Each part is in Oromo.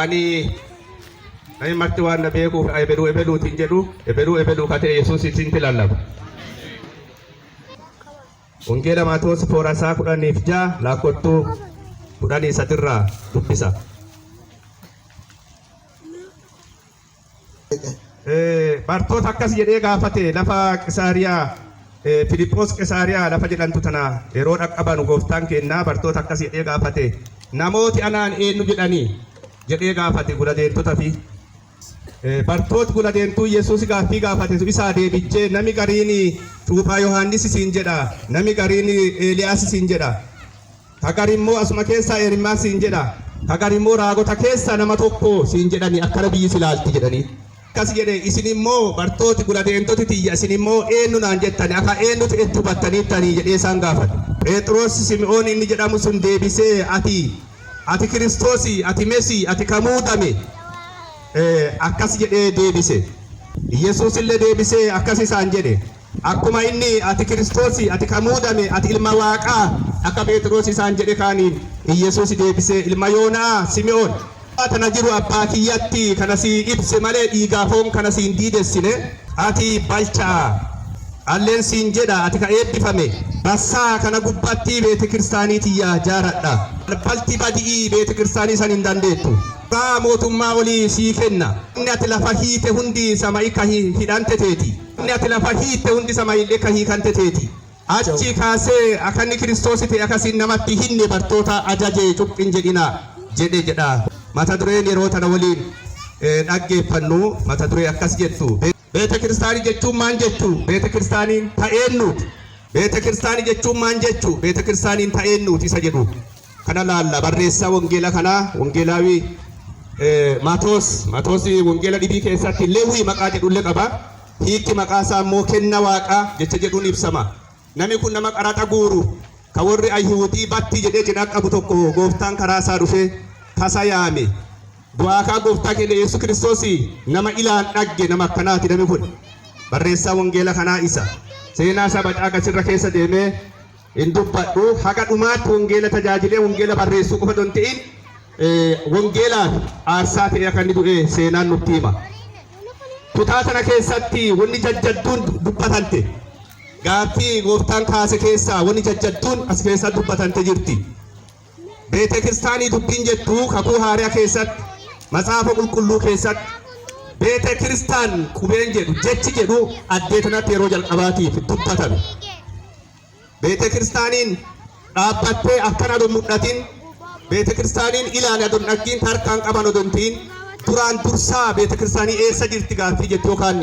ani marti waan beeku ebelu tinjedhu ebelu kate Yesuus isin tilallaba. Wangeela Maatewos Foorasaa 16 lakkooftuu 13 irraa dubbisa. Bartoota akkas jedhee gaafate lafa Qisaariyaa Filiphos Qisaariyaa lafa jedhamtu tana yeroo dhaqqaban gooftaan kennaa bartoota akkas jedhee gaafate namooti anaan eenyu jedhanii jedhee gaafate guladeentota fi bartoota guladentuu Yesuus gaaffii gaafate isaa deebichee nami gariin cuuphaa Yohaannis siin jedha nami gariin Eeliyaas siin jedha hagarimmoo asuma keessaa Ermiyaas siin jedha hagarimmoo raagota keessaa nama tokko siin jedhanii akkana biyyi silaalti jedhanii akkas jedhe isin immoo bartooti guladeentoti tiyya isin immoo eenyu naan jettani akka eenyutu itti hubattaniittanii jedhee isaan gaafate. Phexros Simi'oon inni jedhamu sun deebisee ati Kiristoosi ati Mesii ati kamuudame akkas jedhee deebise. Yesuus illee deebisee akkas isaan jedhe akkuma inni ati Kiristoosi ati kamuudame ati ilma Waaqaa akka Phexros isaan jedhe kaaniin Yesuus deebisee ilma Yoonaa Simi'oon tana jiru abbaa kiyyatti kana si ibse malee dhiigaa foon kana siin diidessine ati balchaa alleen siin jedha ati ka eebbifame bassaa kana gubbatti beete kiristaanii tiyya jaaradha balti badii beete kiristaanii san hin dandeettu raa mootummaa olii sii kenna inni ati lafa hiite hundi samaa'i ka hidhante teeti inni ati lafa hiite hundi samaa'i illee ka hiikante teeti achi kaasee akka inni Kiristoos ta'e akkasiin namatti hinne bartoota ajajee cuphin jedhina jedhe jedha. Mata dureen yeroo tana waliin dhaggeeffannu mata duree akkas jettu beete kiristaanii jechuun maal jettu beete kiristaaniin ta'eennuuti beete kiristaanii jechuun maal jettu beete kiristaaniin ta'eennuuti isa jedhu kana laalla barreessaa wangeela kanaa wangeelaawii Maatewos wangeela dhibii keessatti Leewwii maqaa jedhullee qaba hiikki maqaa isaa immoo kenna waaqaa jecha jedhuun ibsama namni kun nama qaraxa guuru ka warri Ayhuudii batti jedhee cidhaa qabu tokko gooftaan karaa isaa dhufee kasa yaame du'aakaa gooftaa keenya Yesuus Kiristoos nama ilaan dhagge nama akkanaati namni kun barreessaa wangeela kanaa isa seenaa isaa bacaa gasirra keessa deemee hin dubbadhu haga dhumaatti wangeela tajaajilee wangeela barreessuu qofa don ta'in wangeelaan aarsaa ta'ee akka inni du'e seenaan nutti hima. Kutaa kana keessatti wanni jajjadduun dubbatante gaaffii gooftaan kaase keessaa wanni jajjadduun as keessa dubbatante jirti. Beete kiristaanii dubbiin jettu kakuu haaraa keessatti matsaafa qulqulluu keessatti beete kiristaan qubeen jedhu jechi jedhu addeetanatti yeroo jalqabaatiif dubbatame. Beete kiristaaniin dhaabbattee akkana don mul'atin beete kiristaaniin ilaala don dhaggiin harkaan qaban odontiin duraan dursaa beete kiristaanii eessa jirti gaaffii jettu yookaan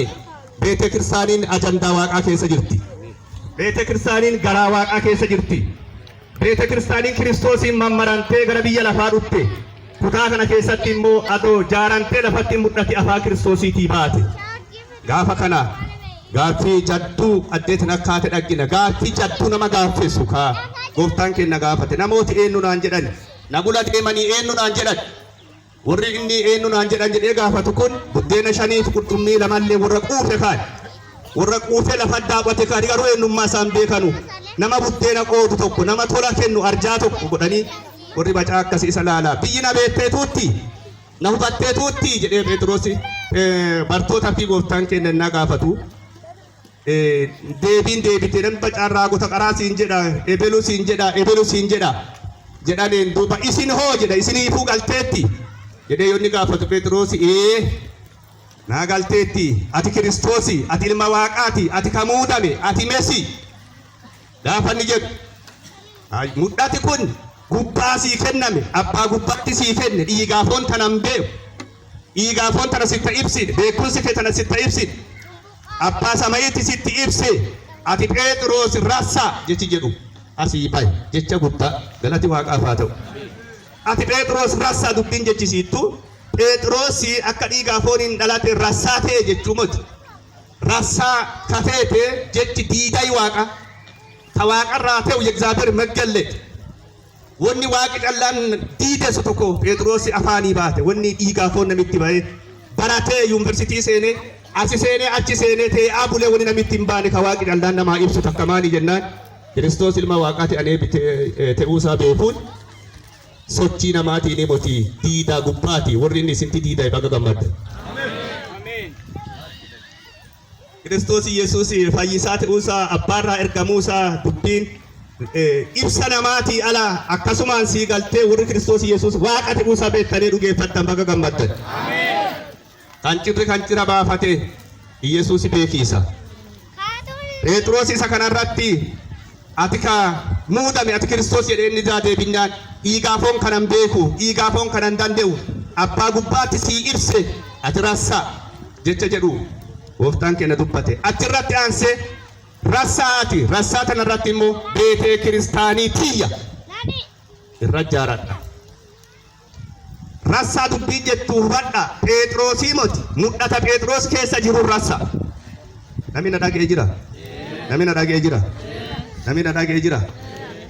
beete kiristaaniin ajandaa waaqaa keessa jirti. Beete kiristaaniin garaa waaqaa keessa jirti. Beete kiristaaniin Kiristoosiin mammarantee gara biyya lafaa dhufte kutaa kana keessatti immoo adoo jaarantee lafatti mul'ate afaa Kiristoosiitii baate gaafa kana gaaffii jadduu addeetin akkaate dhaggina gaaffii jadduu nama gaaffessu kaa gooftaan keenya gaafate namooti eenyu naan jedhan nagula deemanii eenyu naan jedhan warri inni eenyu naan jedhan jedhee gaafatu kun buddeena 5 qurxummii 2 warra quufe kaan warra quufe lafa daawwate kaan garuu eenyummaa isaan beekanu nama buddeena qoodu tokko nama tola kennu arjaa tokko godhanii warri bacaa akkasii isa laala biyyi na beekteetuutti na hubatteetuutti jedhee Phexros bartoota fi gooftaan keenya na gaafatu deebiin deebitee nan bacaa raagota qaraa siin jedha ebelu siin jedha jedhaneen duuba isin hoo jedha isiniifuu galteetti jedhee yoonni gaafatu Phexros naa galteetti ati Kiristoosi ati ilma Waaqaati ati kamuudame ati Mesii gaafanni jedhu mul'ati kun gubbaa sii kenname abbaa gubbaatti sii kenne dhiigaa foon tanan beeku dhiigaa foon tana sitta ibsine beekumsi kee tana sitta ibsine abbaa samayiitti sitti ibse ati Phexros rassaa jechi jedhu asii bahe jecha guddaa galati waaqaaf haa ta'u ati Phexros rassaa dubbiin jechisiittu Phexros akka dhiigaa fooniin dhalate rassaa ta'e jechuu miti rassaa kateete jechi diiday waaqa tawaaqarraa ta'u የእግዚአብሔር መገለጥ ወኒ ዋቂ ጨላን ዲደስ ተኮ ጴጥሮስ አፋኒ ባተ ወኒ ዲጋፎን ነሚት ባይ ባራቴ ዩኒቨርሲቲ ሴኔ አሲሴኔ አቺሴኔ ቴ አቡሌ ወኒ ነሚት ባኒ ከዋቂ ጨላን ነማ ኢብሱ ተከማኒ ጀናን ክርስቶስ ilma waaqati ane te'uusaa beekuun sochii namaatii ni moti diidaa gubbaati warri inni isinti diidaa baga gammadde. Kiristoos Yesuus fayyisaa ta'uusaa abbaarraa ergamuusaa dubbiin ibsa namaatii ala akkasumaan sii galtee warri Kiristoos Yesuus waaqa ta'uusaa beektanii dhugeeffattan baga gammaddan. Kan cira baafate Yesuus beekiisa. Phexros isa kanarratti ati ka muudame ati Kiristoos jedhee inni daa deebinnaan dhiigaafoon kanan beeku dhiigaafoon kanan danda'u abbaa gubbaatti sii ibse ati rassaa jecha jedhu gooftaan keenya dubbate achirratti aansee rassaati rassaa tanarratti immoo beetee kiristaanii tiyya irra jaaradha. Rassaa dubbii jettu hubadha Phexrosii moti mul'ata Phexros keessa jiru rassaa. Namni na dhagee jira. Namni na dhagee jira. Namni na dhagee jira.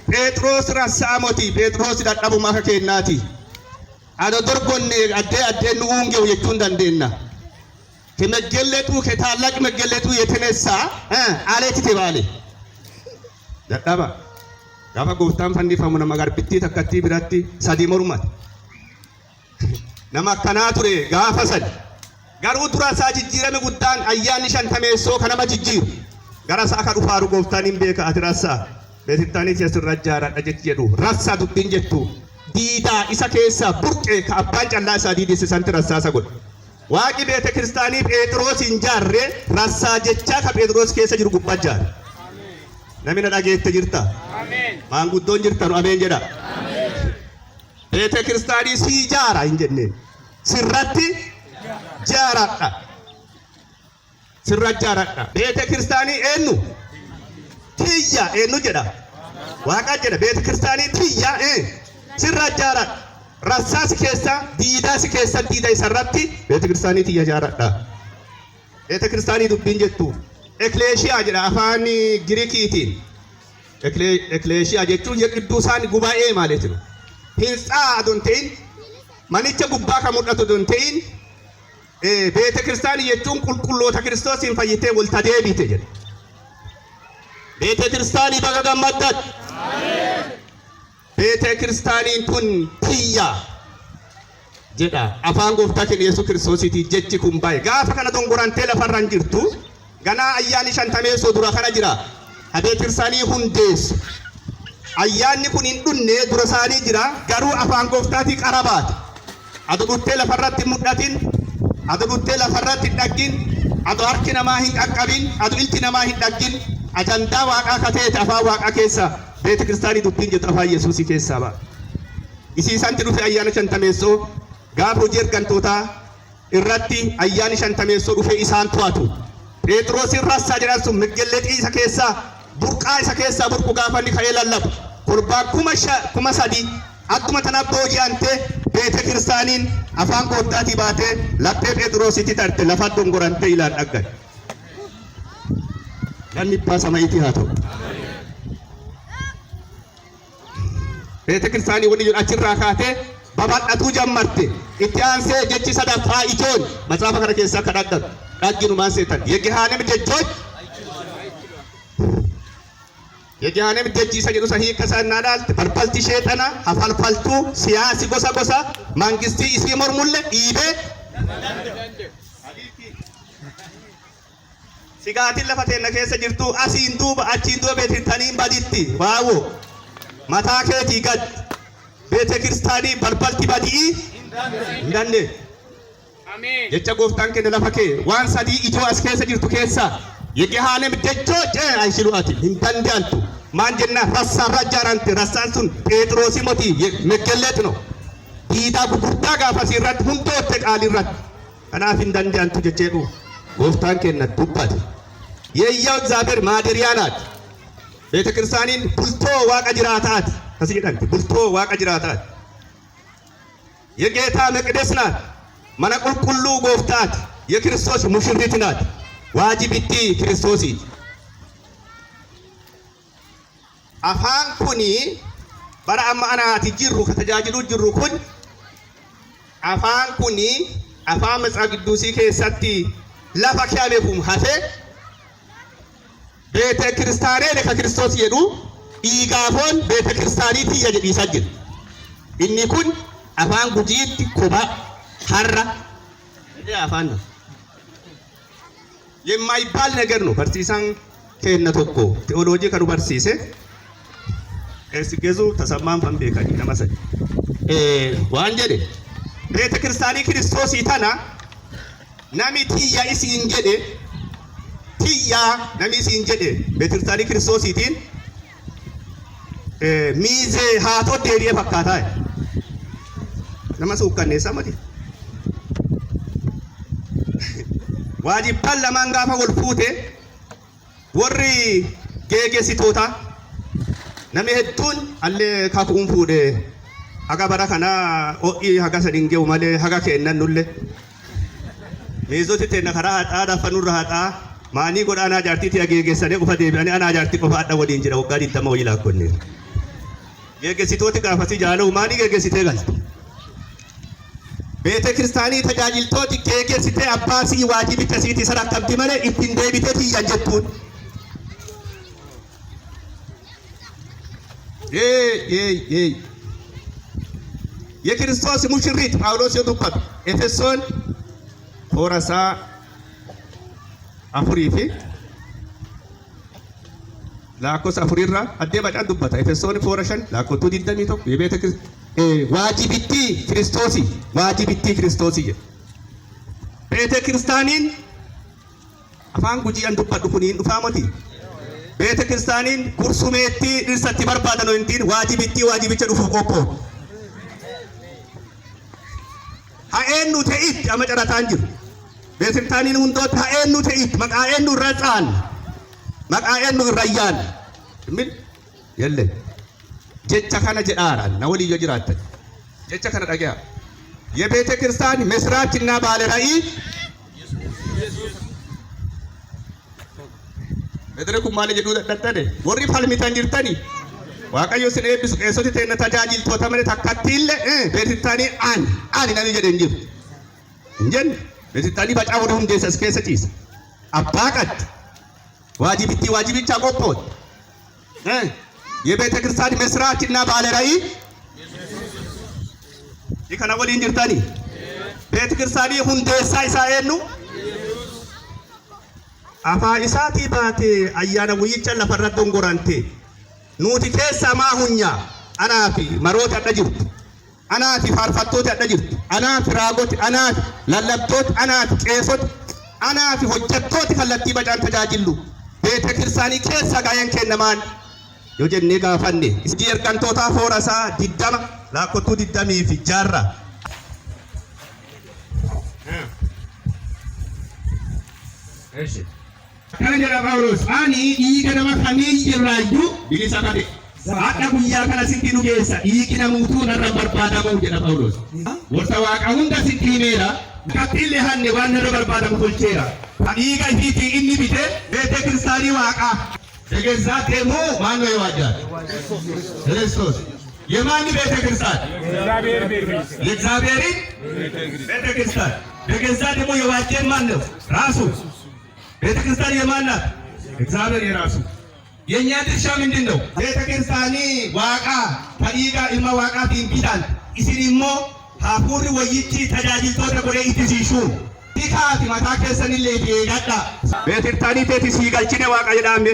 Phexros rassaa moti Phexros dadhabuma akka kennaati. Ado dorgonne addee nu uungewu jechuun dandeenya. Kemeggelletu ketaalaq meggelletu yetenessa aleeti tebaale. Dadhaba. Gaafa gooftaan fannifamu nama garbittii takkattii biratti sadii mormata. Nama akkanaa ture gaafa sadi. Garuu dura isaa jijjiirame guddaan ayyaanni shantameessoo kan nama jijjiiru. Gara isaa akka dhufaaru gooftaan hin beeka ati rassaa. Beetittaanis asirra jaaradha jechi jedhu. Rassaa dubbiin jettu diidaa isa keessa burqee ka abbaan callaa isaa diidisisanti rassaa isa godhe. Waaqi beete kiristaanii Phexros hin jaarre rassaa jechaa ka Phexros keessa jiru gubbaa jaare. Namni na dhageette jirta. Maanguddoon jirtan ameen jedha. Beete kiristaanii sii jaara hin jenneen. Sirratti jaaradha. Sirra jaaradha. Beete kiristaanii eenyu? Tiyya eenyu jedha. Waaqa jedha beete kiristaanii tiyya sirra jaaradha. Rassaa si keessa diidaa si keessa diida isarratti beete kiristaanii tiyya jaaradha. Beete kiristaanii dubbiin jettu ekleeshiyaa jedha afaan Giriikiitiin. Ekleeshiyaa jechuun qidduusaan gubaa'ee maaliitu? Hintsaa adon ta'in manicha gubbaa kan mul'atu adon ta'in beete kiristaanii jechuun qulqulloota Kiristoosiin fayyitee walta deebite jedha. Beete kiristaanii baga gammaddan. Beete kiristaaniin kun tiyya jedha afaan gooftaa keenya Yesuus Kiristoosiitii jechi kun baay'ee gaafa kana dongorantee lafarra hin jirtu ganaa ayyaanni shantameessoo dura kana jira. Beete kiristaanii hundeessu. Ayyaanni kun hin dhunne dura isaanii jira garuu afaan gooftaatii qarabaati. Ado dhuttee lafarratti mul'atin ado dhuttee lafarratti dhaggin ado harki namaa hin qaqqabin ado ilti namaa hin dhaggin ajandaa waaqaa kateete afaan waaqaa keessa beete kiristaanii dubbiin jettu afaan Yesuusii keessaa ba'a. Isiisanti dhufe ayyaana shantameessoo gaafa hojii ergantootaa irratti ayyaani shantameessoo dhufe isaan to'atu. Phexros rassaa jedhan sun miggelleexii isa keessaa burqaa isa keessaa burqu gaafa inni ka'ee lallabu. Korbaa kuma sadii akkuma tana booji'antee beete kiristaaniin afaan gooftaatii baatee laphee Phexrositti tarte lafa dongorantee ilaan dhaggan. Ganni baasa mayitii haa ta'u. Beete kiristaanii wani jedhu achirraa kaatee babal'atuu jammarte itti aansee jechi sadaffaa ijoon matsaafa kana keessaa akka dhaggan dhagginumaan seetan yeggihaanem jechoon yeggihaanem jechiisa jedhu sahii akka isaan naa dhaalte falfalti sheexana hafalfaltuu siyaasi gosa gosa mangistii isii mormulle dhiibee sigaatiin lafa teenna keessa jirtu asiin duuba achiin duuba beetintaniin baditti waawoo mataa keetii gad beete kiristaanii balbalti badii hin danne. Jecha gooftaan keenya lafa kee waan sadii ijoo as keessa jirtu keessa yeggihaanem jechoo aishilu ati hin dandeantu maan jenna rassaarra jaarante rassaan sun Phexrosi moti meggelleetno diidaa gurguddaa gaafasii irratti hundootte qaalirratti kanaaf hin dandeantu jecheedhu gooftaan keenya dubbate. Yeeyyaa እግዚአብሔር ማደሪያ ናት። ቤተ ክርስቲያንን ቡልቶ ዋቀ ጅራታት ተስይደንት ቡልቶ ዋቀ ጅራታት የጌታ መቅደስ ናት። መነ ቁልቁሉ ጎፍታት የክርስቶስ ሙሽሪት ናት። ዋጅብቲ ክርስቶሲ አፋን ኩኒ bara amma anaati jirru katajajilu jirru kun afaan kuni afaan matsaaf qidduusii keessatti lafa kaameefum hafe beete kiristaanee ka Kiristoos jedhu dhiigaafoon beete kiristaaniitii jedhiisa jira. inni kun afaan gujiitti koba harra afaan የማይባል ነገር ነው። በርሲሳን ከነቶኮ ቴዎሎጂ ከኑ በርሲሴ እስገዙ ተሰማን ፈንቤከኒ ነመሰ ዋንጀደ ቤተ ክርስቲያኒ ክርስቶስ ይታና ናሚቲያ ኢሲንጀደ ቲያ ናሚሲ እንጀደ ቤተ ክርስቲያኒ ክርስቶስ ይቲን ሚዜ ሃቶ ዴሪየ ፈካታ ነመሰ ውከኔ ሰመዲ ዋጅባን ለማን ጋፋ ወልፉቴ ወሪ ጌጌሲቶታ ነሜ ሄዱን አለ ካኩን ፉዴ haga bara kana o'i haga sadingew male haga kennan nulle meezoti tenna kara hada fanurra hada mani godana jarti ti agegesane ufa debiani ana jarti ko fadda wodin jira wogadi tama wila konne gegesitoti gafati jaalo mani gegesite gal bete kristani tajajiltoti gegesite abbasi wajibi tasiti sarakabdi male ittin debite ti yanjettun የክርስቶስ ሙሽሪት ጳውሎስ የዱባት ኤፌሶን ሆራሳ አፍሪፊ ላኮስ አፍሪራ አዴ ባጫን ዱባታ ኤፌሶን ፎረሸን ላኮቱ ዲደሚቶ የቤተ ዋጂቢቲ ክርስቶሲ ቤተ ክርስቲያኒን አፋን ጉጂ አንዱባዱ ኩኒን ዱፋሞቲ ቤተ ክርስቲያኒን ኩርሱሜቲ ድርሰቲ በርባዳ ነው እንቲን ዋጂቢቲ ዱፉ ቆፖ haenu te'it amacaratan jiru beesirtaaniin hundoota haenu te'it maqaa'enu ratsaan maqaa'enu rayyaan min yelle jecha kana jedhaaraan na waliyyo jiraatan jecha kana dhagaya የቤተ ክርስቲያን መስራችና ባለ ራዕይ መድረኩ ማለ ጀዱ ደደደ ወሪ ፋልሚታን ጅርተኒ waaqayyo sin eebbisu qeessoti teena tajaajiltoota malee takkattiille beeksitaanii ani nani jedhe hin jiru hin jenne beeksitaanii facaa hodhu hundeessa as keessa ciisa abbaa qatti waajibicha qophooti የቤተ ክርስቲያን መስራችና ባለ ራዕይ ይከና ወሊን ጅርታኒ ቤተ ክርስቲያኒ ሁንዴሳ ኢሳኤኑ አፋ ኢሳቲ ባቴ አያነ ውይቸ ለፈረድ ዶንጎራንቴ nuti keessa maa hunya anaafi maroota adda jirtu anaafi faarfattoota adda jirtu anaafi raagoti anaafi lallabtooti anaafi qeesoti anaafi hojjettooti kallattii bacaan tajaajillu beete kirsaanii keessa gaa'een kennamaan yoo jennee gaafanne isji ergantootaa foorasaa 20 laakkottuu 20 fi jaarra kana jedha Phaawulos ani dhiiga nama kamiiyyirraayyuu bilisa kade haadha guyyaa kana sitti nu geessa dhiigi namuutuu narra barbaadamu jedha Phaawulos warta waaqa hunda sitti himeera kattiillee hanne waan narra barbaadamu tolcheera ka dhiiga ifiitii inni bite beete kiristaanii waaqaa deeggarsaa deemoo maannoo የዋጃል ክርስቶስ የማን ቤተ ክርስቲያን የእግዚአብሔርን ቤተ ክርስቲያን ደገዛ ደግሞ የዋጀን ማን ነው ራሱ ቤተ ክርስቲያን የማን ናት እግዚአብሔር የራሱ የኛ ድርሻ ምንድነው ቤተ ክርስቲያኒ ዋቃ ፈዲጋ ኢልማ ዋቃ ቢንቢዳን ኢሲኒሞ ሀፉሪ ወይቺ ተጃጅልቶተ ጎሬ ኢትሲሹ ቲካቲ ማታ ከሰንሌ ቢጋዳ ቤተ ክርስቲያኒ ቴቲ ሲጋልቺኔ ዋቃ ይዳምቤ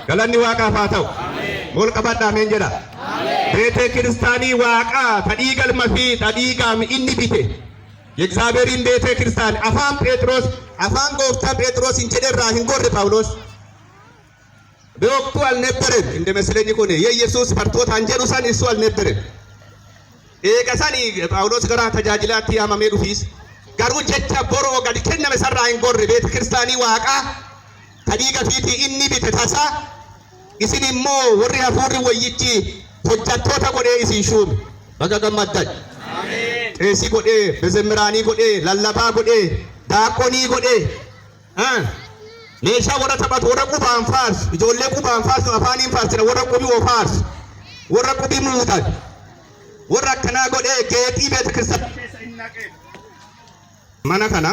ገለኒ ዋቃ ፋተው ሞልቀባዳ ሜንጀዳ ቤተ ክርስቲያኒ ዋቃ ፈዲጋል መፊ ፈዲጋም ኢኒ ቢቴ የእግዚአብሔርን ቤተ ክርስቲያን አፋን ጴጥሮስ አፋን ጎፍታ ጴጥሮስ እንጀደራ ህንጎር ጳውሎስ በወቅቱ አልነበረም እንደመስለኝ ኮነ የኢየሱስ ፈርቶት አንጀሉሳን እሱ አልነበረም ኤቀሳኒ ጳውሎስ ገራ ተጃጅላት ያማሜ ዱፊስ ጋሩ ጀቻ ቦሮ ጋዲ ከነመ ሰራ ህንጎር ቤተ ክርስቲያኒ ዋቃ ታዲጋ ፊቲ ኢኒ ቢተታሳ ኢሲኒሞ ወሪ አፉሪ ወይቺ ሆጃቶታ ጎዴ ኢሲሹም በጋገማዳጅ esi godhe bezemirani godhe lallaba godhe daaqoni godhe meeshaa warra taphatu warra qubaan faarsu ijoollee qubaan faarsu afaaniin faarsina warra qubii ofaarsu warra qubii muudan warra akkanaa godhe geexii beeta ክርስቲያን mana kana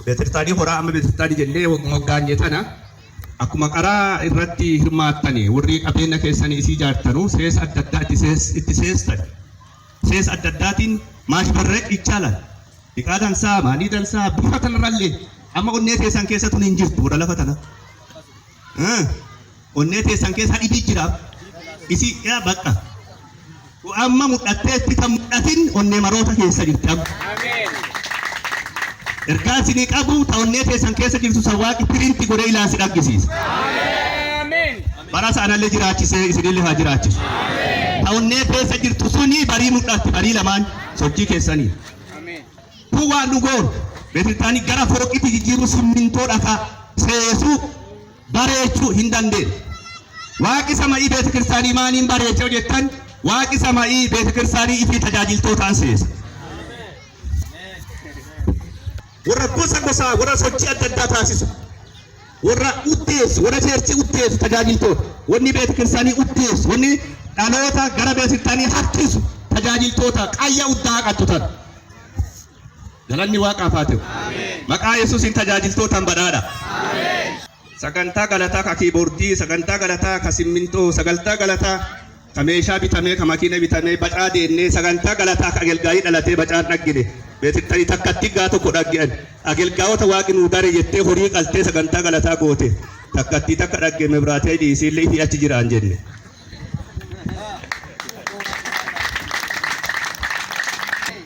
beeta ክርስቲያanii horaa amma beeta ክርስቲያanii jennee moggaanye tana akkuma qaraa irratti hirmaattanii warri qabeenya keessanii isii jaartanuu seesa adda addaa itti seestan. Seesa adda addaatiin maashi barree ichaalan. Dhiqaa dansaa maalii dansaa bifa kanarrallee amma onnee teessan keessa tun hin jirtu warra lafa tana. Onnee teessan keessa hidhii jira. Isii yaa bakka. Amma mul'atteetti kan mul'atin onnee maroota keessa jirti. Ergaa isinii qabu ta onnee teessan keessa jirtu sawwaaqi piriinti godhee ilaasi dhaggisiisa. Bara sanallee jiraachisee isinillee haa jiraachisu. Ta onnee keessa jirtu suni barii mul'atti barii lamaan sochii keessanii. Kun waan dhugoon beektanii gara fooqitti jijjiiruu simmintoo dhakaa seesuu bareechuu hin dandeenye. Waaqi sama'ii beeta kiristaanii maaniin bareechee hojjettan waaqi sama'ii beeta kiristaanii ifi tajaajiltootaan seesa. Warra gosa gosaa warra sochii adda addaa taasisu warra utteessu warra seerchi utteessu tajaajiltoota wanni beeta kiristaanii utteessu wanni dhaloota gara beeta kiristaanii harkisu tajaajiltoota qayya uddaa qattutan. Galanni waaqaaf haa ta'u. Maqaa Yesuusiin tajaajiltootaan badhaadha. Sagantaa galataa ka kiiboordii, sagantaa galataa ka simmintoo, sagantaa galataa ka meeshaa bitamee, ka makiina bitamee, bacaa deennee, sagantaa galataa ka agelgaayii dhalatee bacaan dhaggine. Beetiktanii takkatti gaa tokko dhagge'an. Agelgaa'ota waaqni nuu dare jettee horii qaltee sagantaa galataa goote. Takkatti takka dhaggeme biraatee dhiisiillee ifi achi jiraan jenne.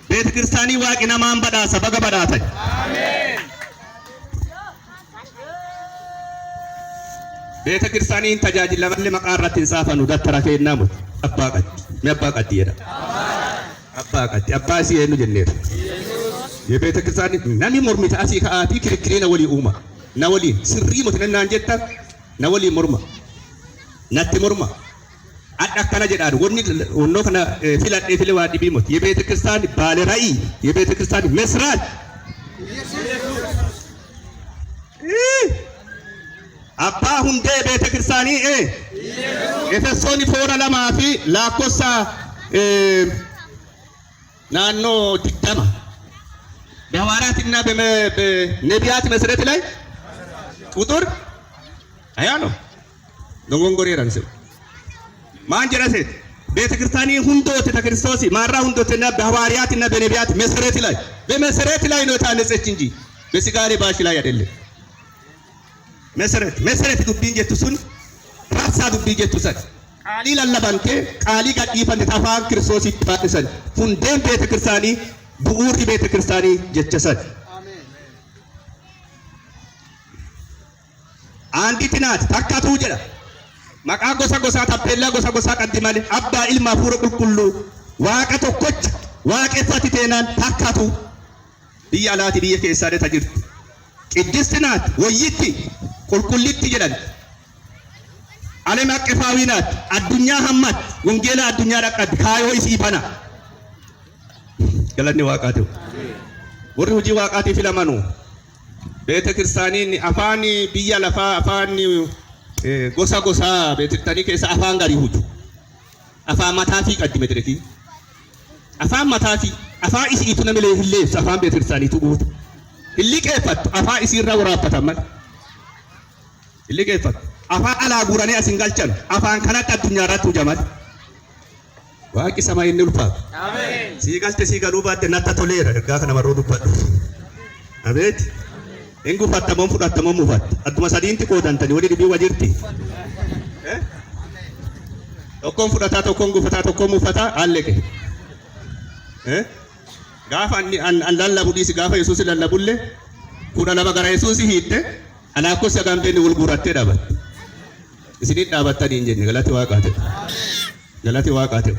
Beeta kiristaanii waaqi namaan badhaasa baga badhaatan. Beeta kiristaanii tajaajila malee maqaa irratti hin saafanu dattara kennaa muti. Abbaa qatti. Mi abbaa qatti jedha. Abbaa qatti. Abbaa isii eenyu jenneera. Beeta kiristaanii namni mormita asii ka'aatii kirikiree na walii uuma. Na waliin sirrii muti nannaan jetta na waliin morma. Natti morma. Adda akkana jedhaan wanni onnoo kana filadhee file waa dhibii muti. Beeta kiristaanii baale ra'ii. Beeta kiristaanii mesraat. Abbaa hundee beeta kiristaanii Efesooni foora lamaa fi lakkoofsa naannoo 20 በሐዋርያትና በነቢያት መሰረት ላይ ቁጥር አያኖ ዶንጎንጎሬራን ሰው ማን ጀራሴት ቤተ ክርስቲያኒ ሁንዶት ተክርስቶስ ማራ ሁንዶትና በሐዋርያትና በነቢያት መሰረት ላይ ነው ታነጸች እንጂ በስጋሌ ባሽ ላይ አይደለም። መሰረት ዱብቢን ጀቱሱን ራሳ ዱብቢ ጀቱሰን ቃሊ ለለባንቴ ቃሊ ቀዲፈን ተፋን ክርስቶስ ይባሰን ሁንደን ቤተ ክርስቲያኒ ቡኡር ቤተ ክርስቲያኒ ጀቸሰን አንዲት ናት ታካቱ ጀላ መቃ ጎሳ ታፔላ ጎሳ ቀዲማል አባ ኢልማ ፉረ ቁልቁሉ ዋቀ ተኮች ዋቀ ፈቲቴናን ታካቱ ቢያላቲ ቢየ ከሳደ ተጅርት ቅድስት ናት ወይቲ ቁልቁሊት ጀላል ዓለም አቀፋዊ ናት አዱኛ ሐማት ወንጌላ አዱኛ ዳቀድ ካዮ ኢሲፈና ገለኒ ዋቃቱ ወሪ ሁጂ ዋቃቲ ፊለማኑ ቤተ ክርስቲያኒን አፋኒ ቢያ ለፋ አፋኒ ጎሳ ቤተ ክርስቲያኒ ከሳ አፋን ጋር ይሁዱ አፋ ማታፊ ቀድ መድረኪ አፋ ማታፊ አፋ ኢሲቱ ነምለ ህሌ አፋን ቤተ ክርስቲያኒ ትጉት illiqeeffatu afaa isiirra waraabataman illiqeeffatu afaa alaa guuranii asin galchan afaan kanatti addunyaa irratti hujaman waaqi sama inni ulfaatu sii galte sii galuu baatte natta toleera ergaa kana marroo dubbadhu abeet hin gufattamoon fudhattamoon mufatta adduma sadiinti qoodantanii wali dhibii wajirti tokkoon fudhataa tokkoon gufataa tokkoon mufataa alleqe gaafa an lallabu dhiisi gaafa Yesuus lallabulle kudha lama gara Yesuus hiitte anaakko sagambeen wal guurattee dhaabatte isinii dhaabattanii hin jenne galati waaqaate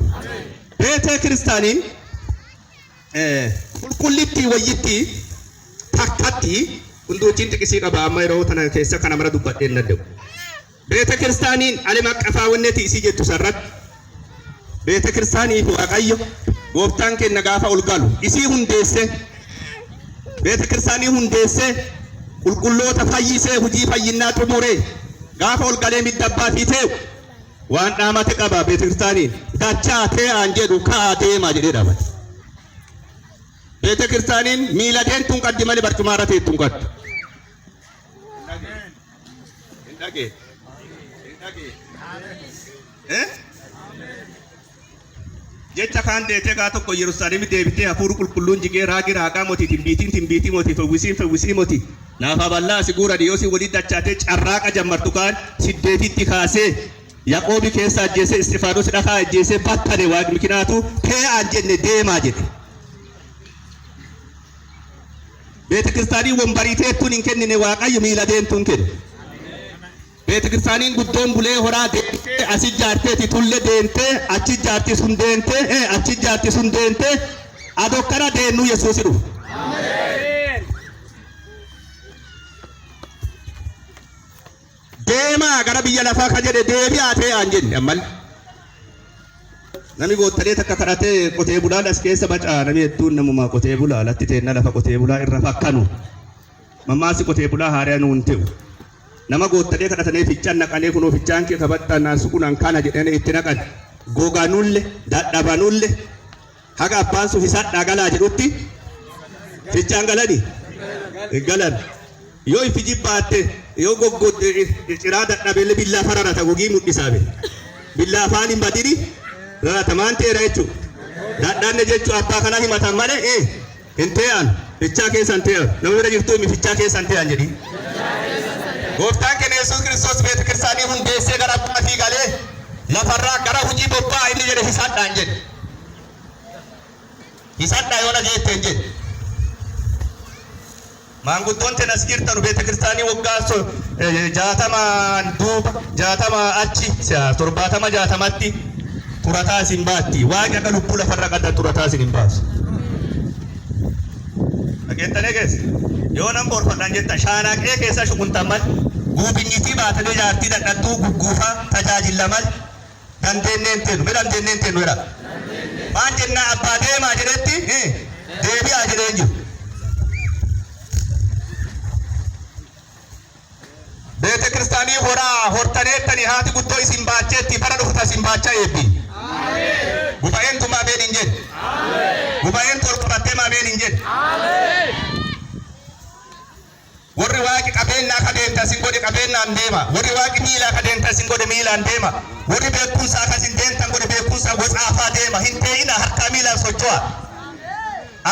beete kiristaaniin qulqullitti wayyitti takkatti hunduutiin xiqqisii qaba amma yeroo tana keessa kana mara dubbadhee hin danda'u beete kiristaaniin alima qafaawwanneeti isii jettu sarratti beete kiristaaniif waaqayyo gooftaan kenna gaafa ol galu isii hundeesse beete kiristaanii hundeesse qulqulloota fayyisee hujii fayyinaa xumuree gaafa ol galee middabbaa fiitee waan dhaamate qaba beete kiristaaniin dachaa tee'aan jedhu ka'aa deemaa jedhee dhaamate beete kiristaaniin miila deemtuun qaddi malee barcumaarra teettuun qaddu dhage jecha kan deete gaa tokko Yerusaalemi deebitee hafuura qulqulluun jigee raagi raagaa mootii timbiitii mootii fawwisii mootii naafa bal'aa siguura dhiyoosi walii dachaatee carraaqa jammartu kaan siddeetitti kaasee Yaaqoobi keessa ajjeesee Istifaanos dhakaa ajjeesee battane waaqni kinaatu tee'aan jenne deemaa jedhe. Beeta kiristaanii wombarii teettuun hin kennine Waaqayyo miila deentuun kenne. Beeta kiristaaniin guddoon bulee horaa deemtee asi jaarteeti tulle deemtee achi jaarti sun deemtee adokkana deennuu Yesuusi dhufu. Deemaa gara biyya lafaa ka jedhe deebi'aa tee'aan jenne ammal. Nami goottalee takka kadhatee qotee bulaan as keessa bacaa nami hedduun namuma qotee bulaa latti teenna lafa qotee bulaa irra fakkanu. Mammaasi qotee bulaa haariyaa nuun ta'u. Nama goottalee kadhatanii fichaan naqanii kunoo fichaan kee kabattaa naasu kunan kana jedhanii itti naqan. Googaanulle dadhabanulle haga abbaan sun hisadhaa galaa jedhutti fichaan galanii galan. Yoo ifi jibbaatte yoo goggodde ciraa dadhabeelle billaa fararata gogii mul'isaabe. Billaa afaan hin badini rarata maan ta'eera jechuudha. Dadhanne jechuun abbaa kanaa himatan malee hin ta'an fichaa keessan ta'an nama bira jirtu himi fichaa keessan ta'an jedhi. Gooftaan keenya Yesuus Kiristoos beeta kiristaanii hundeessee gara abbaatii galee lafarraa gara hojii bobba'aa inni jedhe hisadhaan jedhe. Hisadhaa yoo dhageetteen jedhe. Maanguddoon tenas girtan beeta kiristaanii waggaa 60 duuba 60 achi 70 60tti turataa isin baatti waaqa akka lubbuu lafarra qadda turataa isin hin baasu. Dhageettanii geesse yoo nan borfadhaan jetta shaanaqee keessa shukuntaman guubinyitii baatanii jaartii dadhattuu gugguufaa tajaajilaman dandeenneen teenu jedha. Maan jennaa abbaa deemaa jedhetti deebi'aa jedheen jiru. Beeta kiristaanii horaa hortaneettanii haati guddoo isin baacheetti bara dhufta isin baachaa eebbi. Guba'een tuma ameen hin jedhe. Guba'een tortorattee ameen hin jedhe. Warri waaqi qabeenyaa ka deemta isin godhe qabeenyaan deema. Warri waaqi miilaa ka deemta isin godhe miilaan deema. Warri beekumsaa ka isin deemtan godhe beekumsaa gosaafaa deema. Hin ta'ina harkaa miilaan socho'a.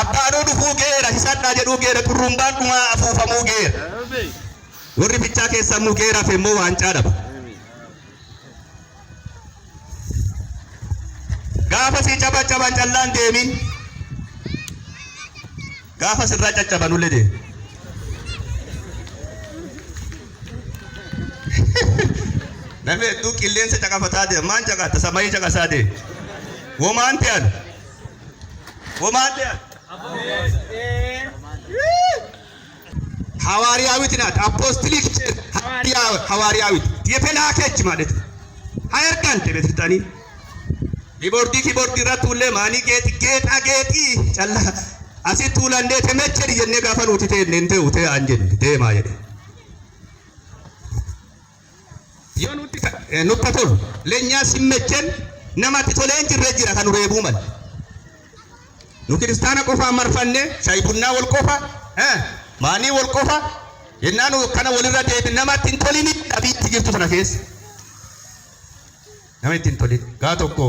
Abbaaduu dhufuu geera hisadhaa jedhuu geera xurrumbaan dhumaa afuufamuu geera. Warri fichaa keessa mugeeraaf immoo waancaa dhaba. Gaafa si caban callaan deemin. Gaafa sirraa caccabanullee deemi. Namni hedduu qilleensa caqafataa deema. Maan caqaata samayii caqasaa deema. Womaan ta'an. ሐዋርያዊት ናት። አፖስቶሊክ ሐዋርያዊት የፈላከች ማለት ሃይርካንተ ቤትርታኒ ኪቦርዲ ረቱለ ማኒ ጌጣጌጢ ጨላ አሲቱላ እንደ ተመቸሪ የነ ጋፈኑት ተነንተ ውተ አንጀን ደማ የደ የኑት ኑተቶል ለኛ ሲመቸን ነማት ቶሌን ጅረጅራ ከኑ ረቡ ማል ኑ ክርስቲያና ቆፋ መርፈነ ሻይ ቡና ወልቆፋ Maani wal qofa yennaanu kana walirra deebi namatti hin tolini dhabiitti jirtu sana keessa. Namatti hin tolini. Gaa tokko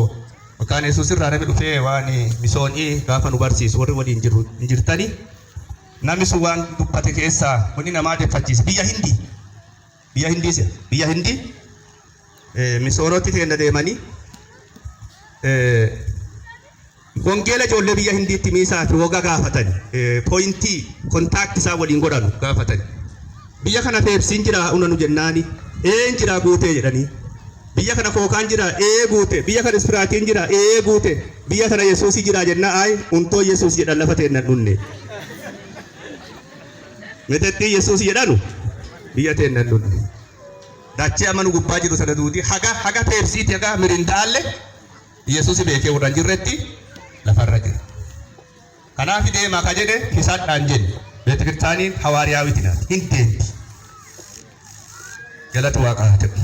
maqaan Yesuus irraa namni dhufee waan misoonii gaafa nu barsiisu warri waliin hin jirtani. Namni sun waan dubbate keessaa wanni namaa deeffachiisa. Biyya Hindii misooroti teenya deemanii Wangeela ijoollee biyya Hindiitti miisaa fi woga gaafatan pooyintii kontaakti isaa waliin godhanu gaafatan. Biyya kana peepsiin jira unanu jennaani jira guutee jedhanii. Biyya kana kookaan jira guute. Biyya kana ispiraatiin jira guute. Biyya kana Yesuusii jira jennaa untoo Yesuus jedhan lafa ta'e nan dhunne. Metetti Yesuus jedhanu biyya ta'e nan dhunne. Dachee amanu gubbaa jiru sana duuti haga peepsiiti haga mirindaalle Yesuus beekee warraan jirretti. lafarra jira. Kanaaf deemaa ka jedhe hisadhaan jenne beeta kiristaaniin hawaariyaawiti naati hin deemti. Galata waaqaa jedhu.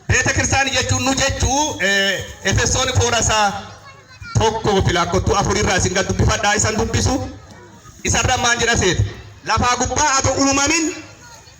Beeta kiristaanii jechuun nu jechuu Efesoon foorasaa tokko filaakkottuu afurirraa isin gad dubbifadhaa isan dubbisu isarra maan jedha seeta. Lafaa gubbaa haa ta'u uumamin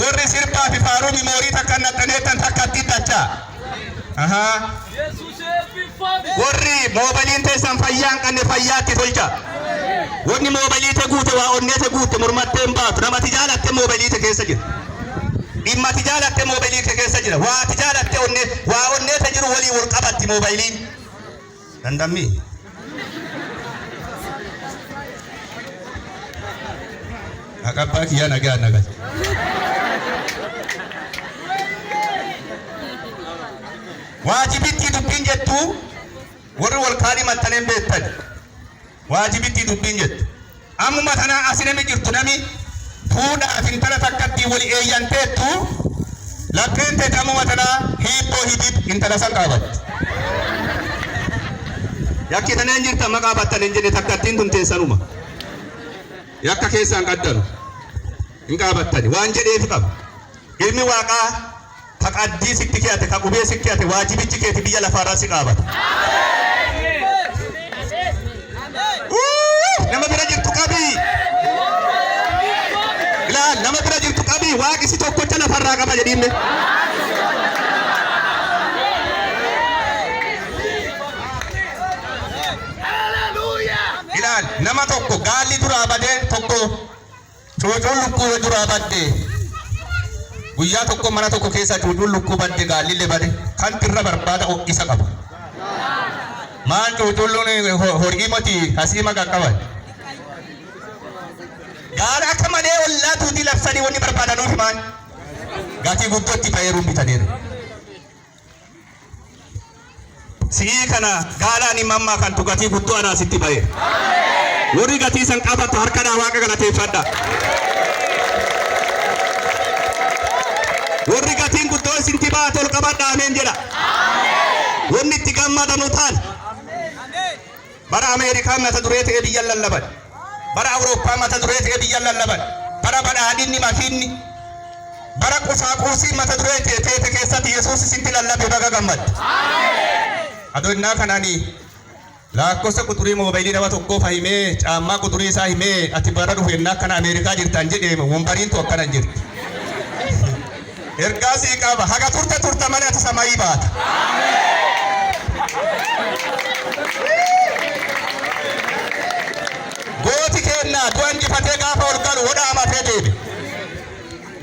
warri sirbaa fi faaruu mimoorii takka naxxaneettan takka itti dachaa. Warri moobaliin teessan fayyaan qanne fayyaatti tolcha. Wanni moobaliite guute waa onneete guute mormattee hin baatu. Nama tijaalatte moobaliite keessa jira. Dhimma tijaalatte moobaliite keessa jira. Waa tijaalatte waa onneete jiru walii wal qabatti moobaliin. Dandammi. Akabbaa kiyyaa nagaa nagaa. Waajibitti dubbiin jettu warri wal kaanii maxxaneen beektan. Waajibitti dubbiin jettu. Ammuma tanaa asinami jirtu nami fuudhaaf intala takkatti wal eeyyanteettu lakkeen teete ammuma tanaa hiibboo hidib intala san qaabatti. Yakki taneen jirtan maqaa battan hin jedhe takkattiin tun teessanuma. Yakka keessaan qaddanu hin qaabattani waan jedheef qaba. Ilmi waaqaa taqaddii sitti keete ka qubee sitti keete waajibichi keeti biyya lafaarraa si qaabata. Nama bira jirtu qabii. Ilaal nama bira jirtu qabii waaqi si tokkocha lafarraa qaba jedhiinne. Ilaal nama tokko gaalli duraa badee tokko cuucuun lukkuu duraa baddee guyyaa tokko mana tokko keessa cuucuun lukkuu badde gaallillee bade kan tirra barbaada isa qaba. Maan cuucuun horii moti hasiima qaqqaban. Gaala akka malee ollaa tuutii labsanii wanni barbaadanuuf maan gatii guddootti fayyaduu bitaneera. Sii kana gaalaan imammaa kan tu gatii guddoo anaa sitti ba'e. Warri gatii san qabatu harkadhaa waaqa galateeffadha. Warri gatiin guddoo isinti baatu ol qabadha ameen jedha. Wanni itti gammadamu taal. Bara Ameerikaa mata duree ta'ee biyya lallaban. Bara Awurooppaa mata duree ta'ee biyya lallaban. Bara badhaadhinni makiinni. Bara qusaaquusii mata duree ta'ee keessatti Yesuus isinti lallabe baga gammadde. Adoonnaa kanaanii lakkoofsa quxurii moobaayilii nama tokkoo fahimee caammaa quxurii isaa himee ati bara dhufu ennaa akkana Ameerikaa jirtan jedhee wombariintu akkana hin jirti. Ergaa sii qaba haga turte malee ati samayii baata. Gooti kennaa du'an jifatee gaafa ol galu wadhaa amatee deeme.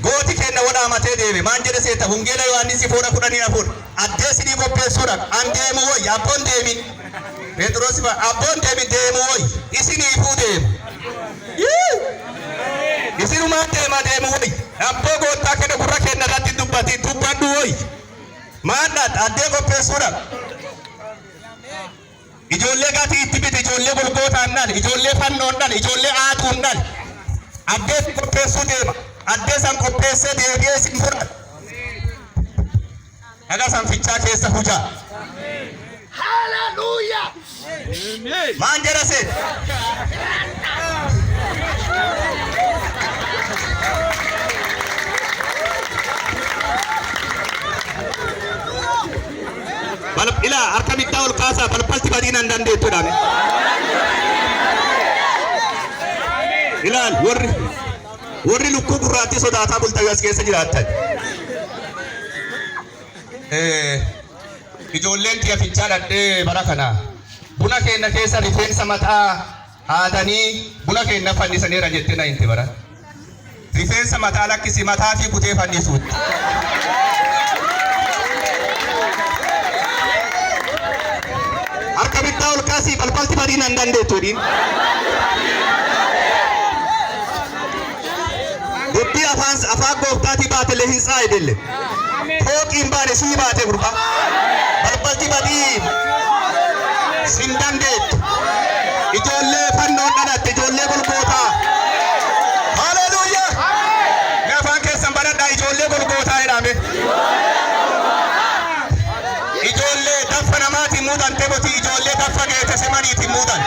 Gooti kenna wadhaa amatee deeme maan jedhe seeta hungeela Yohaannis 4:14 addee sidii qopheessuudhaan an deemu woy abboon deemin. Petrus ba abboon deemu woy isiniifuu deemu. Isinumaan deemu woy abboo goottaa kenna gurra kenna irratti dubbadhu woy maadhaat addee qopheessuudhaan. Ijoollee gatii itti bite ijoollee golgootaan dhaan ijoollee fannoon dhaan ijoollee aatuun dhaan addee qopheessuu deema. Addee san qopheessee deebi'ee isin fudhata. Haga san fichaa keessa hujaa. Hallelujah. Maan jedha seet. Ilaa harka bittaa ol kaasaa balbalti badiinaan dandeettuudhaan. Ilaal warri lukkuu gurraattii sodaataa bultaa as keessa jiraattan. Ijoolleen tiya fichaa dhadhee bara kana buna keenya keessa rifeensa mataa haadanii buna keenya fannisaniira jettee na hinte bara. Rifeensa mataa lakkisi mataa fi kutee fannisuutti. Harka bittaa ol kaasii balbalti badiinaan dandeettuudhiin. Dubbii afaan gooftaatii baatellee hin saayidelle. Fooqiin baane sii baate gurba. Balbalti badii sin dandeettu. Ijoollee fannoon dhalatte ijoollee golgootaa. Haleluuyaa. Mee afaan keessan badadhaa ijoollee golgootaa jedhame. Ijoollee daffa namaatiin muudan teebotii ijoollee daffa geete simaniitiin muudan.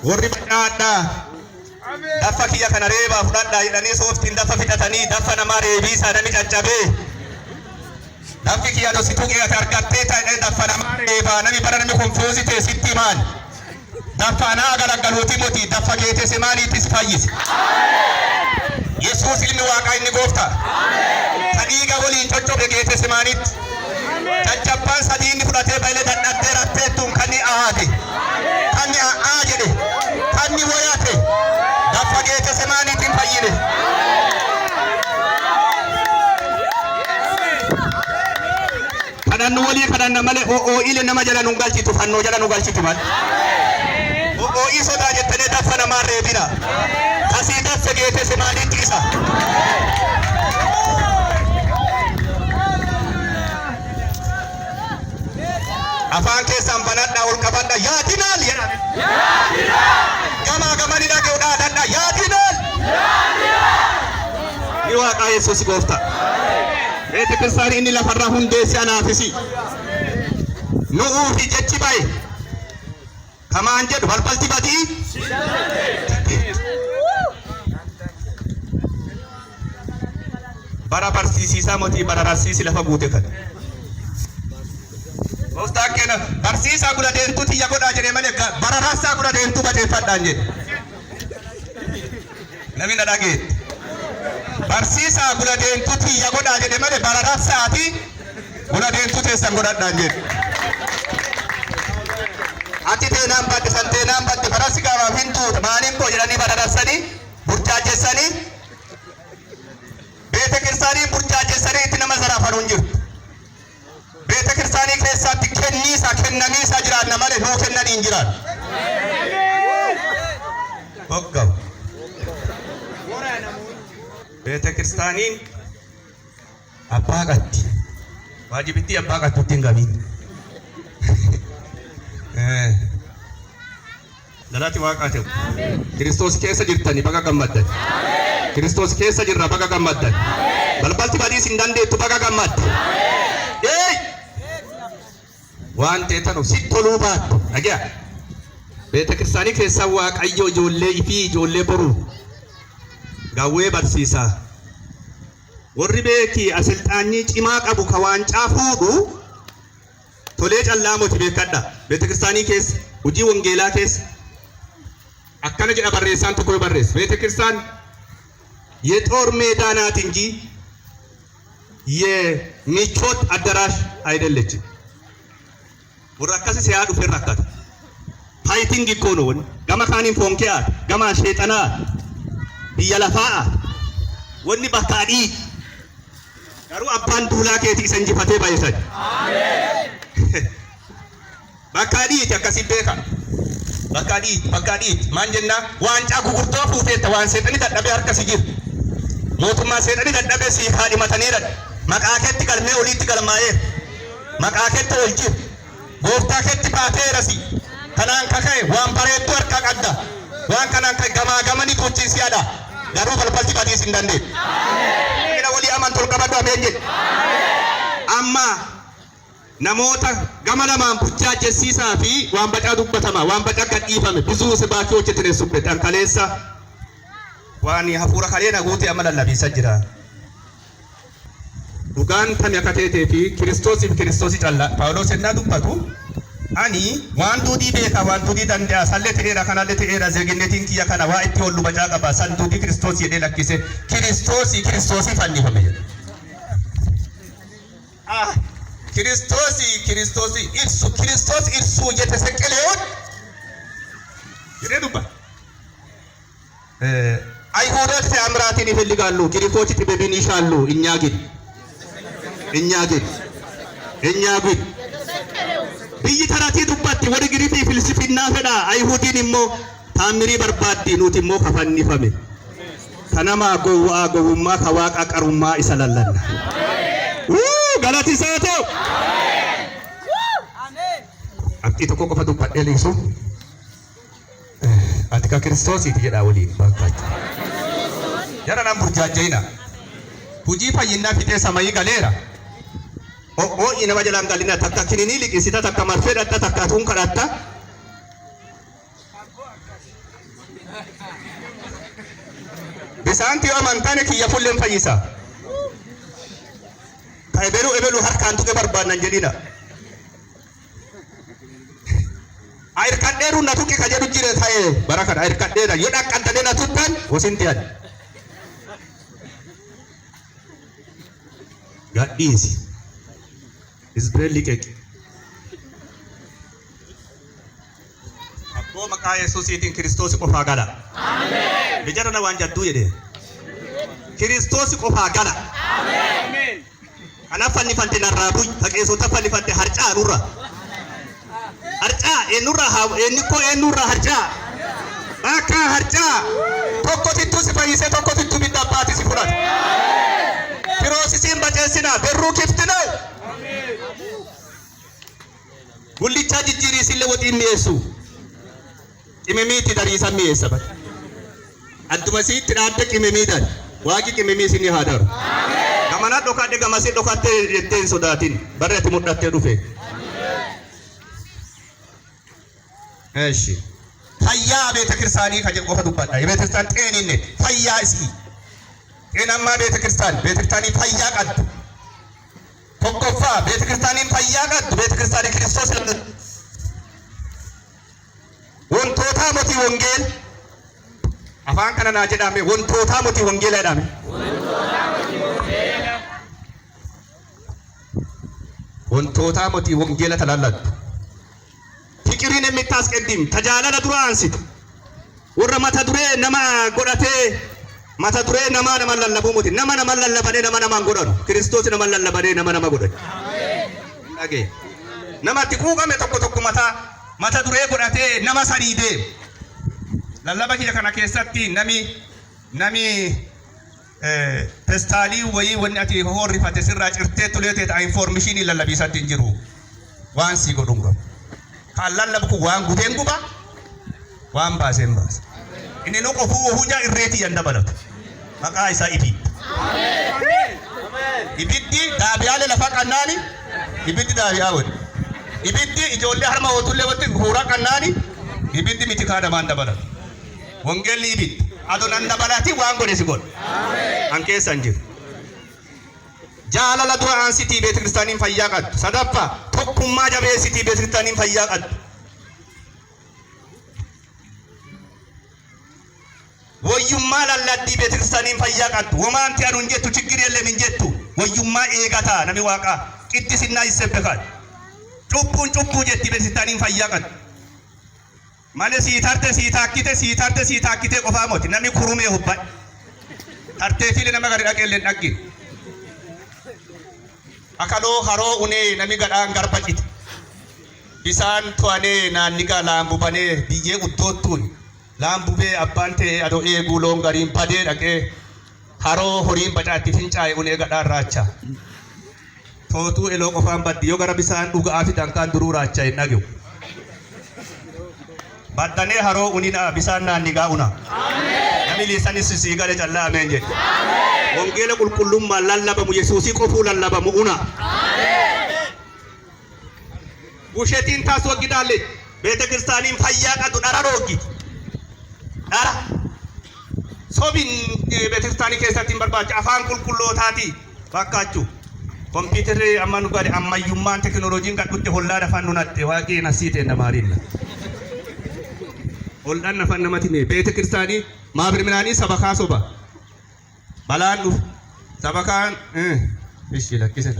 Warri badhaadhaa daffa kiyya kana reebaa fudhadhaa jedhanii sooftiin daffa fixatanii daffa namaa reebii isaa nami caccabee daffi kiyya dosituu qe'ate argattee ta'ee daffa namaa reebaa nami bara nami konfoositee sitti maal دفعنا على قلوتي موتي دفع جيت سماني تسفايس يسوع سلم واقع النقطة حقيقة ولين تجوب جيت سماني تجبان سدين فراتي بيلة تنتظر تون كني آدي كني آجدي كني وياتي دفع جيت سماني تنفيني kadang wali kadang namale o ile nama jalan nunggal citu fanno jalan nunggal citu man o iso da je tene da fana mare bina kasi da segete semani tisa afan ke sambanat da ul kabanda ya dinal kama kama ni da ke udah danda ya dinal iwa ka Yesus gofta Ete Kristani ini la farra hunde si anafisi no ufi jechi bay kama anje balbalti badi bara barsisi samoti bara rasisi la fagute kan Usta kena barsisa gula dentu ti yagoda jene mane bara rasa gula dentu bade fadanje nami nadage Barsisa gula dentu ti yagoda jene mane barara saati gula dentu te sangoda danje ati te nambat sante nambat farasika wa hindu manin ko jirani barara sani burjaje sani bete Kristani burjaje sani itina mazara farunjir bete Kristani kesa tikenni sa kennani sa jiran namale no kennani injiran okka Bete Kristanin apa gatti wajib itu apa gatti tinggalin dalati waqatu Kristos keessa jirtani baga gammaddan Kristos keessa jirra baga gammaddan balbalti badi sindande tu baga gammad waan teetanu sittolu baattu agia Bete Kristani keessa waaqayyo ijoollee fi ijoollee boru Gawe barsisa warri beeki asilxaanni cimaa qabu ka waancaa fuudhu tolee callaa moti beekadha Beete Kiristaanii keessa hojii wangeelaa keessa akkana jedha barreessaan tokko barreessa Beete Kiristaan የጦር ሜዳ ናት እንጂ የሚቾት አዳራሽ አይደለችም ወራካሲ ሲያዱ ፈራካት ፋይቲንግ እኮ ነው ገማ ካኒን ፎንኪያ ገማ ሸይጣና biyya lafaa wanni bakkaadhi garuu abbaan duulaa keetii isan jifatee baay'isan aamen bakkaadhi akkasi beeka bakkaadhi maan jenna waancaa gugurtoo fuuteetta waan seexani dadhabee harka si jiru mootummaa seexani dadhabee si haadhimataniidha maqaa keetti galmee oliitti galmaa'ee maqaa keetti ol jiru gooftaa keetti baateerasi kanaan kaka'e waan bareedduu harka qadda waan kanaan kan gamaa gamani tuuchisiyaadha garuu balbalti badii sin dandee ina wali amantul qabadhu ameenye amma namoota gama lamaan burjaajessiisaa fi waan bacaa dubbatama waan bacaa gadhiifame bizuu sibaakii hojjetine subbe dhankaleessa waan hafuura kaleena guutii amma lallabiisa jira dhugaan tami akka teetee fi kiristoosii calla Paawulos ennaa dubbatu ani waan duudii beeka waan duudii danda'a sallee ta'eera kanallee ta'eera zeeginnetiin kiyya kana waa itti hollu bacaa qaba san duudii Kiristoosii jedhee lakkise Kiristoosii fannifame Kiristoosii ibsu jette seqqeleeyoon jedhee dubba አይሁዶች ተአምራትን ይፈልጋሉ ግሪኮች ጥበብን ይሻሉ እኛ ግን biyyi taratii dubbatti wadi giriifi filsifinnaa fedha ayhuutiin immoo taammirii barbaaddi nuti immoo kafannifame kanama gowwummaa ka waaqa qarummaa isa lallanna galati isaa ta'u abdii tokko qofa dubbadhee liisu ati ka Kiristoosiiti jedhaa waliin bakkaacha jara nan burjaajjayina hujii fayyinnaa fixee samayii galeera ina majalan galina takka kinini liqisita takka marfedhatta takka tun kadhatta bisaanti amantane kiyya fulleen fayyisa ka ebelu harkaan tuqe barbaannan jedhina Air kadheeru na tuqe kajedhu jire ta'e baraka air kadheera yoo dhaqqantane na tuqqan wasinti ad gadhiisi Israa'el keke Abbo maqaa Yesuusiitiin Kiristoos qofaa gala Amen Bijara na waan jaddu jedhe Kiristoos qofaa gala Amen Kana fannifante narraabuy faqeessota fannifante harcaa nurra Harcaa eenurra harcaa akka harcaa tokkotittu si fayyise tokkotittu midda baati si fudhata Firoosisiin baceessina berruu kiftina Gullichaa jijjiirii sille woxiin mi'eessu qimimiitti dariisan mi'eessa bata adduma siitti dhaadde qimimiidhaan waaqi qimimii isinii haa daru gamana dhokadhe gamasii dhokattee jetteen sodaatin barreetti mudhattee dhufe Eshi fayyaa beeta kiristaanii kaje qofa dubbadha beeta kiristaan xeeninne fayyaa isii xeenammaa beeta kiristaanii fayyaa qaddu tokkoffaa beeta kiristaaniin fayyaa qaddu beeta kiristaanii Kiristoos wantoota motii wongeel afaan kana naa jedhame wantoota motii wongeela jedhame wantoota motii wongeela talaalladdu Fikirin emmittaas qeddim tajaalala dura aansitu warra mata duree nama godhatee mata duree nama lallabuu muti nama lallabane nama godhanu Kiristoos nama lallabane nama godhanu dhagee namatti quuqame tokko mata duree godhatee nama sariidee lallaba kiyya kana keessatti nami pestaalii wayii wanni ati horrifate sirraa cirtee tuleetee ta'a informishinii lallabiisatti hin jiru waan sii godhun qabu kan lallabu waan guteen guba waan baaseen baase inni nu qofuu hujaa irreetii yan dabalatu maqaa isaa ibiddi daabiyaale lafa qannaani ibiddi daabiyaa wadi ibiddi ijoollee harma hootullee watti huuraa qannaani ibiddi miti kaadamaan dabalatu wongeelli ibiddi adonan dabalati waan godhe si godhe an keessan jiru jaalala dura aansitii beeta kiristaaniin fayyaa qaddu sadaffaa tokkummaa jabeessitii beeta kiristaaniin fayyaa qaddu wayyummaa lalladdii beeta kiristaaniin fayyaa qaddu womaanti aduun jettu chiggiri illee min jettu wayyummaa eegataa nami waaqaa qiddisinnaa isebbekaan cubbuun cubbuu jetti beeta kiristaaniin fayyaa qaddu malee sii taakkite qofaa moti nami kurumee hubbaa tartee fili nama gadi dhaqee illee dhaggin akaloo haroo unee nami gadhaan garbacite bisaan to'anee naannigaa laambubanii biyyee uddoottuun laambubee abbaan ta'e adoo eeguu loon gariin badee dhaqee haroo horiin bacaatti fincaa'e unee gadhaan raachaa tootuu eloo qofaan baddi yoo gara bisaan dhugaa fi dankaan duruu raachaa hin dhage'u baddanee haroo unina bisaan naannigaa una nami liisanis sii gale callaa ameen jedhe Wongeela qulqullummaan lallabamu Yesuusii qofuu lallabamu una bushetiin taas waggidaalle beeta kiristaaniin fayyaa qaddu dhara roogiti dhara sobin beeta kiristaanii keessatti hin barbaacha afaan qulqullootaati fakkaachuu kompiitarri amma nu gadi ammayyummaan tekinooloojiin qadhutti hollaan afaan nunatte waaqii nasiitee namaariilla hollaan afaan namatti mee beeta kiristaanii maabirminaanii sabakaa soba balaan dhuf sabakaan ishi lakkise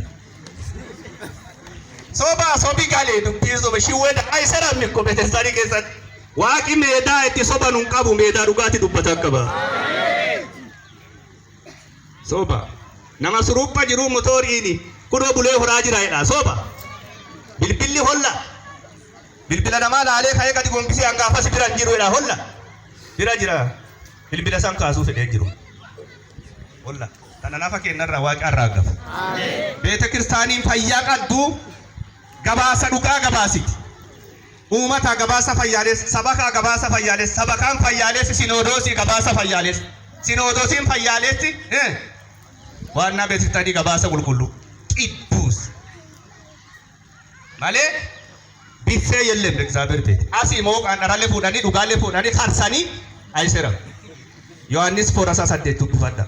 sobii galee dubbii soba shiwwee da'aa isa ramne ko beeta kiristaanii keessatti waaqi meedaa itti soba nun qabu meedaa dhugaatti dubbatan qaba soba nama surupha jiru motoriini kudoo bulee horaa jira jedha soba bilbilli holla bilbila namaa laalee ka'ee gadi gombisee hangaafas biran jiru jedha holla bira jira bilbila san kaasuu fedhee jiru holla kana lafa kennarraa waaqa irraa gafa beeta kiristaaniin fayyaa qaddu gabaasa dhugaa gabaasiti uumata gabaasa fayyaales sabakaa gabaasa fayyaales sabakaan fayyaales sinodoosii gabaasa fayyaales sinodoosiin fayyaaleetti waannaa beeta kiristaanii gabaasa qulqulluu qidduus malee biffee yellem እግዚአብሔር ቤት asii mooqaan dharaalee fuudhanii dhugaalee fuudhanii harsanii ayisera Yohaannis 4:8 dubbifadha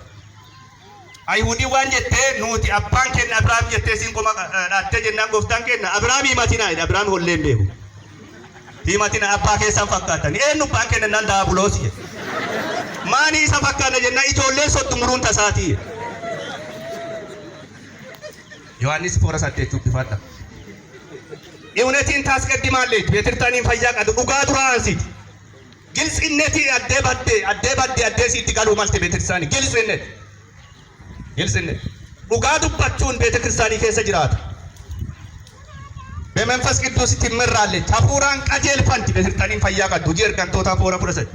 Ayihudii waan jettee nuti abbaan kenna Abrahaam jettee siin qoma dhaattee jennaan gooftaan kenna Abrahaamii matinaa Abrahaam holleen beeku himatina abbaa keessan fakkaatan eenyu baan kennan daabuloos maani isa fakkaana jenna ijoollee soddumuruun tasaati Yohaannis foora saddeetu bifata Eunetiin taasqaddimaaleet beetirtaaniin fayyaa qadu dhugaa duraansi gilsinneti addee sitti galuu malte beetirsaanii gilsinnet dhugaa dubbachuun beetikristaanii keessa jiraata በመንፈስ ቅዱስ ትመራለች ታፎራን ቀጀልፈንት ቤተክርስቲያንን ፈያቀዱ ጀርጋንቶታ ፎራ ፕሮሰስ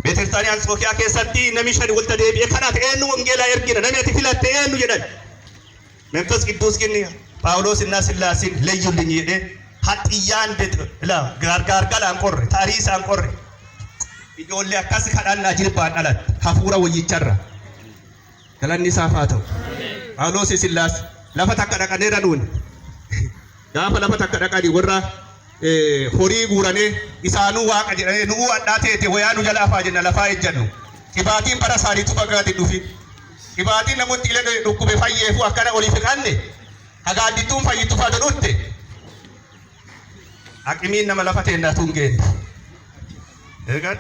ቤተክርስቲያን አንጾኪያ ከሰቲ ነሚሸን ወልተ ደቢ ከናት ኤኑ ወንጌላ እርግነ ነሜት ፍለተ ኤኑ ይደል መንፈስ ቅዱስ ግን ጳውሎስ እና ስላሴን ለዩልኝ ይደ ሀጥያን ቤት ላ ጋርጋር ጋር አንቆር ታሪስ አንቆር ይጆለ አካስ ከዳና ጅልባ ዳላት ታፎራ ወይቸራ ገላኒ ሳፋተው ጳውሎስ ስላሴ ለፈታቀደቀ ነራዱን gaafa lafa takka dhaqani warra horii guurane isaanuu waaqa jedhane nuu adhaateete wayaanu jala afaa jenna lafaa ejjannu qibaatiin bara isaaniitu fagaate dhufi qibaatiin namoonni illee dhukkube fayyeefu akkana oliif kanne hagaaddittuun fayyittu faatu dhutte haqimiin nama lafa teennatuun geenne eegan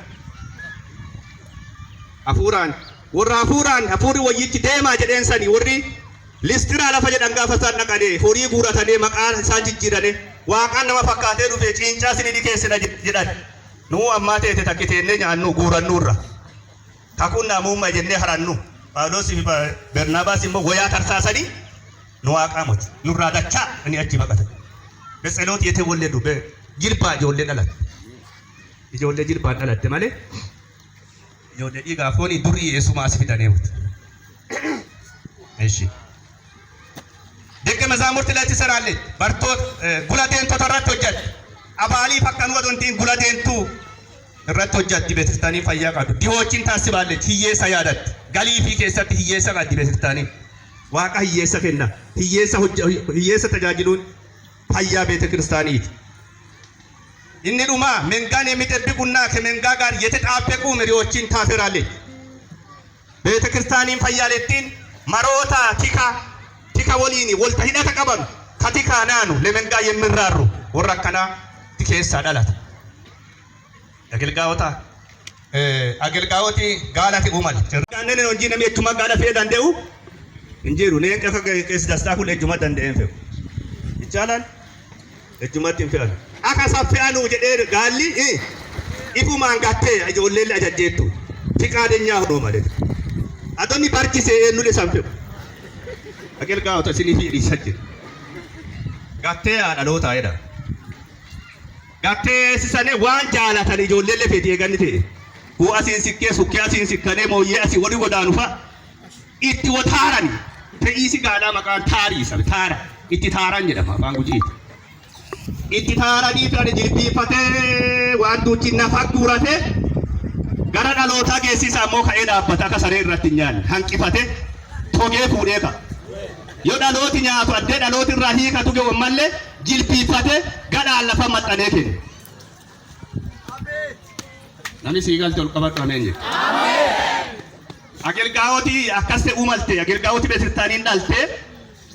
hafuurri wayyichi deemaa jedheen sani warri Listira lafa jedhan gaafa isaan dhaqane horii guuratanii maqaan isaan jijjiirane waaqaan nama fakkaatee dhufe ciincaa sinii keessina jedhan nuu ammaa ta'e takkiteenne nyaannu guurannurra takuun naamummaa jennee harannu Phaawulos fi Bernaabaas immoo wayaa tarsaasanii nu waaqaamuti nurraa dachaa inni achi baqatan Betseloot yete wallee dubbe jilbaa ijoollee jilbaan dhalatte malee ijoollee dhiigaa foonii durii Yesuumaas fidanii muti እሺ ደቀ መዛሙርት ላይ ትሰራለች በርቶት ጉላቴንቶ ተራት ወጀት አባሊ ፈቀኑ ወዶንቲን ጉላቴንቱ ረት ወጀት ቤተክርስቲያኒ ፈያቃዱ ዲሆችን ታስባለች ህየሳ ያዳት ጋሊፊ ከሰት ህየሳ ጋዲ ቤተክርስቲያኒ ዋቃ ህየሳ ከና ህየሳ ተጃጅሉን ፈያ ቤተክርስቲያኒ እንዱማ መንጋን የሚጠብቁና ከመንጋ ጋር የተጣበቁ መሪዎችን ታፈራለች ቤተክርስቲያኒን ፈያለቲን ማሮታ ቲካ ወሊኒ ወልታ ሂዳታ ቀበሉ ከቲካ ናኑ ለመንጋ የምራሩ ወራከና ቲኬሳ ዳላት አገልጋዮቲ ጋላቲ ኡማል ጨርቃነን ነው እንጂ ነሜቱማ ጋላ ፈዳ እንደው እንጂሩ ነን ከከስ ዳስታ ሁሉ እጁማ ደንደን ፈው ይቻላል እጁማ ትንፈል አካሳፈያኑ ጀዴር ጋሊ ኢፉ ማንጋቴ አጆሌለ አጀጀቱ ፍቃደኛ ሆኖ ማለት አዶኒ ባርኪሴ ኑ ለሳንፈው agelgaawota sinifi dhiisajjir gattee haadhaloota jedha gattee sisane waan jaalatan ijoollee lafeeti eeganni ta'e huu asiin sikkee sukkee asiin sikkanee mooyyee asii wali godaanu fa itti wotaarani ta'isi gaadhaa maqaan taariisa taara itti taaran jedhama afaan gujiiti itti taaranii fi jilbiifatee waan duuchi nafa guurate gara dhalootaa geessisaa immoo ka'ee dhaabbata akka saree irratti nyaanne hanqifate togee fuudhee ka'a yoo dhalooti nyaatu addee dhalooti irraa hiikatu ga'u mallee jilbiifate gadhaan lafa maxxanee kenne. Namni sii galte ol qabadhu ameen jedhe. Agelgaawoti akkas ta'uu malte agelgaawoti beeksiftaaniin dhalte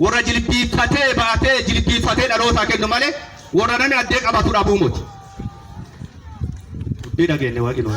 warra jilbiifatee baatee jilbiifatee dhalootaa kennu malee warra namni addee qabatu dhabuu miti. Dubbii dhageenne waaqni